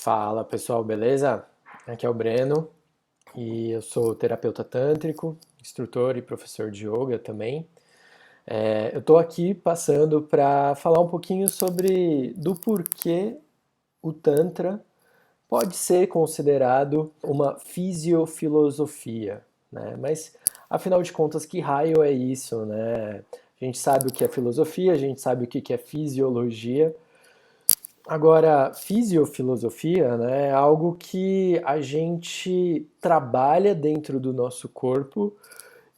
Fala pessoal, beleza? Aqui é o Breno e eu sou terapeuta tântrico, instrutor e professor de yoga também. Eu estou aqui passando para falar um pouquinho sobre do porquê o Tantra pode ser considerado uma fisiofilosofia, né? Mas afinal de contas, que raio é isso, né? A gente sabe o que é filosofia, a gente sabe o que é fisiologia. Agora, fisiofilosofia, né, é algo que a gente trabalha dentro do nosso corpo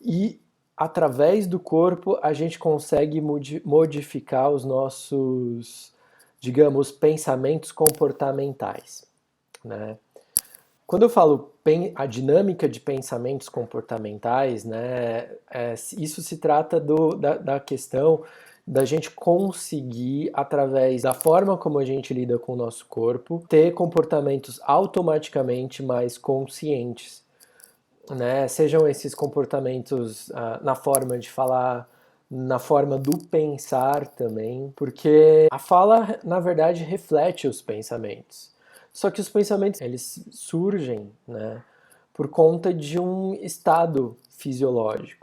e, através do corpo, a gente consegue modificar os nossos, digamos, pensamentos comportamentais, né? Quando eu falo a dinâmica de pensamentos comportamentais, né, isso se trata da questão da gente conseguir, através da forma como a gente lida com o nosso corpo, ter comportamentos automaticamente mais conscientes, né? Sejam esses comportamentos na forma de falar, na forma do pensar também, porque a fala, na verdade, reflete os pensamentos. Só que os pensamentos, eles surgem, né, por conta de um estado fisiológico.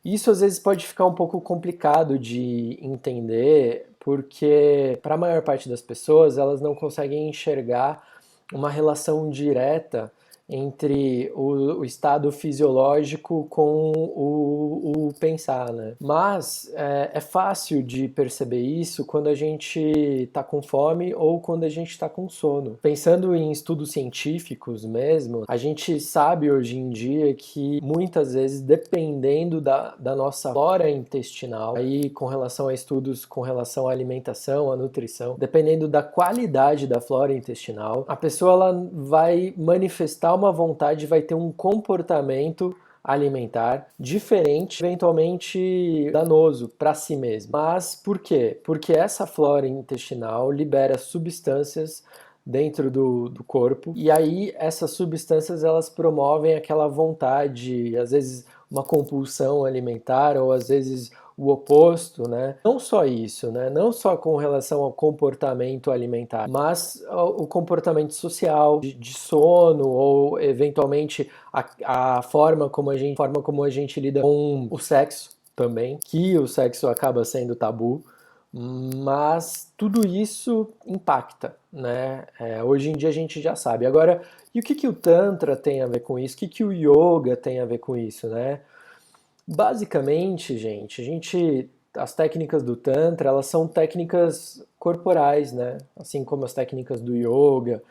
Isso às vezes pode ficar um pouco complicado de entender, porque para a maior parte das pessoas, elas não conseguem enxergar uma relação direta entre o estado fisiológico com o pensar, né? Mas é fácil de perceber isso quando a gente está com fome ou quando a gente está com sono. Pensando em estudos científicos mesmo, a gente sabe hoje em dia que muitas vezes, dependendo da nossa flora intestinal, aí com relação a estudos com relação à alimentação, à nutrição, dependendo da qualidade da flora intestinal, a pessoa ela vai manifestar uma vontade, vai ter um comportamento alimentar diferente, eventualmente danoso para si mesmo. Mas por quê? Porque essa flora intestinal libera substâncias dentro do corpo e aí essas substâncias elas promovem aquela vontade, às vezes uma compulsão alimentar ou às vezes o oposto, né? Não só isso, né? Não só com relação ao comportamento alimentar, mas o comportamento social, de sono ou eventualmente a forma como a gente lida com o sexo também, que o sexo acaba sendo tabu, mas tudo isso impacta, né? Hoje em dia a gente já sabe. Agora, e o que o Tantra tem a ver com isso? O que o Yoga tem a ver com isso, né? Basicamente, as técnicas do Tantra, elas são técnicas corporais, né? Assim como as técnicas do Yoga.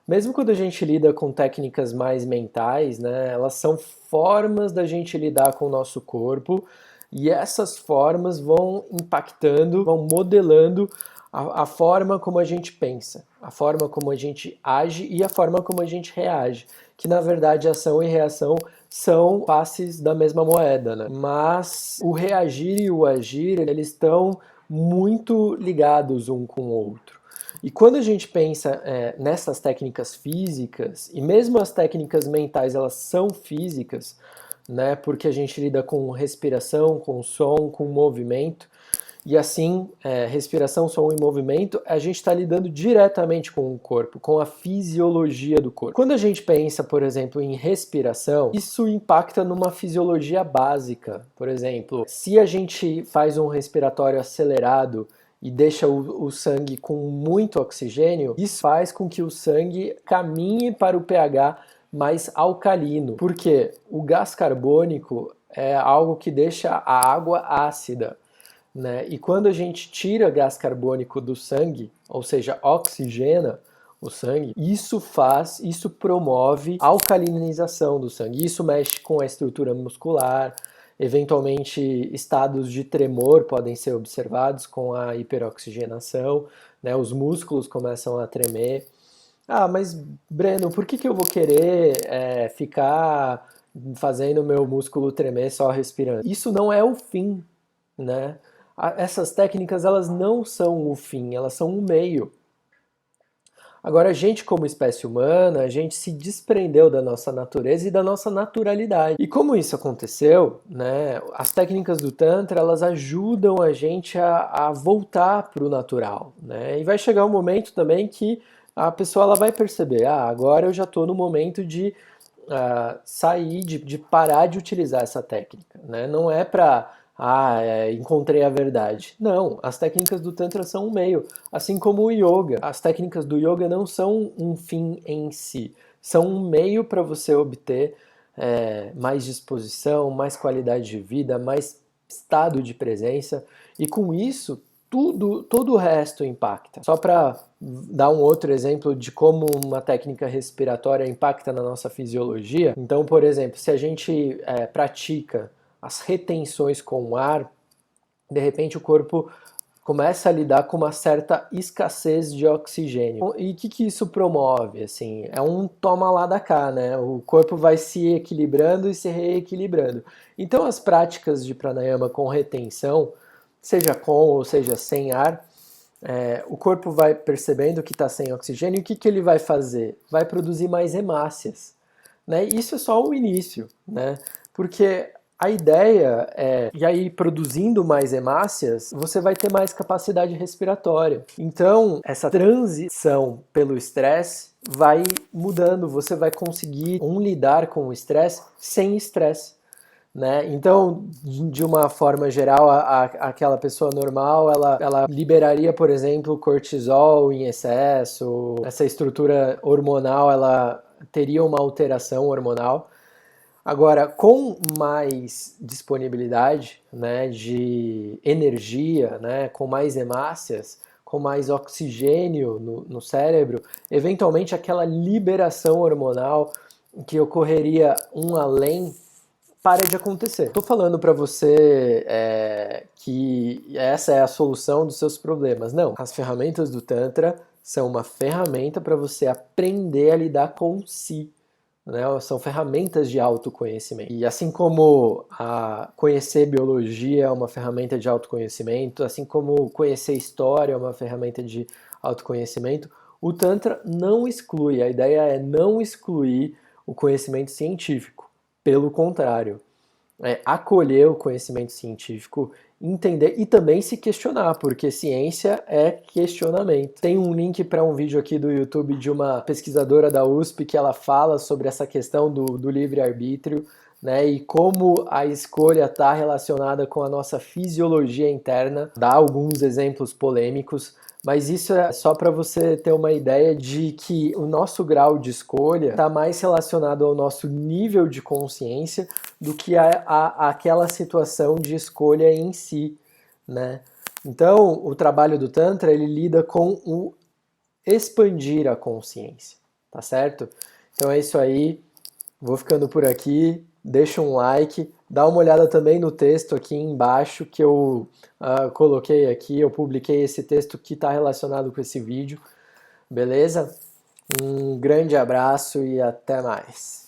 Mesmo quando a gente lida com técnicas mais mentais, né? Elas são formas da gente lidar com o nosso corpo e essas formas vão impactando, vão modelando a forma como a gente pensa, a forma como a gente age e a forma como a gente reage. Que na verdade ação e reação são faces da mesma moeda, né? Mas o reagir e o agir, eles estão muito ligados um com o outro. E quando a gente pensa nessas técnicas físicas, e mesmo as técnicas mentais, elas são físicas, né? Porque a gente lida com respiração, com som, com movimento, e assim, respiração, som e movimento, a gente está lidando diretamente com o corpo, com a fisiologia do corpo. Quando a gente pensa, por exemplo, em respiração, isso impacta numa fisiologia básica. Por exemplo, se a gente faz um respiratório acelerado e deixa o sangue com muito oxigênio, isso faz com que o sangue caminhe para o pH mais alcalino. Porque o gás carbônico é algo que deixa a água ácida, né? E quando a gente tira gás carbônico do sangue, ou seja, oxigena o sangue, isso promove a alcalinização do sangue. Isso mexe com a estrutura muscular, eventualmente estados de tremor podem ser observados com a hiperoxigenação, né? Os músculos começam a tremer. Ah, mas Breno, por que eu vou querer ficar fazendo meu músculo tremer só respirando? Isso não é o fim, né? Essas técnicas elas não são o fim, elas são o meio. Agora, a gente, como espécie humana, a gente se desprendeu da nossa natureza e da nossa naturalidade. E como isso aconteceu, né, as técnicas do Tantra, elas ajudam a gente a voltar para o natural, né? E vai chegar um momento também que a pessoa ela vai perceber, agora eu já estou no momento de sair, de parar de utilizar essa técnica, né? Não é para, encontrei a verdade. Não, as técnicas do Tantra são um meio, assim como o Yoga. As técnicas do Yoga não são um fim em si, são um meio para você obter mais disposição, mais qualidade de vida, mais estado de presença, e com isso todo o resto impacta. Só para dar um outro exemplo de como uma técnica respiratória impacta na nossa fisiologia. Então, por exemplo, se a gente pratica as retenções com o ar, de repente o corpo começa a lidar com uma certa escassez de oxigênio. E o que isso promove? Assim, é um toma lá da cá, né? O corpo vai se equilibrando e se reequilibrando. Então, as práticas de pranayama com retenção, seja com ou seja sem ar, o corpo vai percebendo que está sem oxigênio e o que ele vai fazer? Vai produzir mais hemácias. Né? Isso é só o início, né? Porque a ideia é, e aí produzindo mais hemácias, você vai ter mais capacidade respiratória. Então, essa transição pelo estresse vai mudando, você vai conseguir lidar com o estresse sem estresse. Né? Então, de uma forma geral, aquela pessoa normal, ela liberaria, por exemplo, cortisol em excesso, essa estrutura hormonal, ela teria uma alteração hormonal. Agora, com mais disponibilidade, né, de energia, né, com mais hemácias, com mais oxigênio no cérebro, eventualmente aquela liberação hormonal que ocorreria além para de acontecer. Estou falando para você que essa é a solução dos seus problemas. Não. As ferramentas do Tantra são uma ferramenta para você aprender a lidar com si. Né? São ferramentas de autoconhecimento. E assim como conhecer biologia é uma ferramenta de autoconhecimento, assim como conhecer história é uma ferramenta de autoconhecimento, o Tantra não exclui. A ideia é não excluir o conhecimento científico. Pelo contrário, acolher o conhecimento científico, entender e também se questionar, porque ciência é questionamento. Tem um link para um vídeo aqui do YouTube de uma pesquisadora da USP que ela fala sobre essa questão do livre-arbítrio, né, e como a escolha está relacionada com a nossa fisiologia interna. Dá alguns exemplos polêmicos, mas isso é só para você ter uma ideia de que o nosso grau de escolha está mais relacionado ao nosso nível de consciência do que aquela situação de escolha em si, né? Então, o trabalho do Tantra, ele lida com o expandir a consciência, tá certo? Então é isso aí, vou ficando por aqui, deixa um like, dá uma olhada também no texto aqui embaixo que eu coloquei aqui, eu publiquei esse texto que está relacionado com esse vídeo, beleza? Um grande abraço e até mais!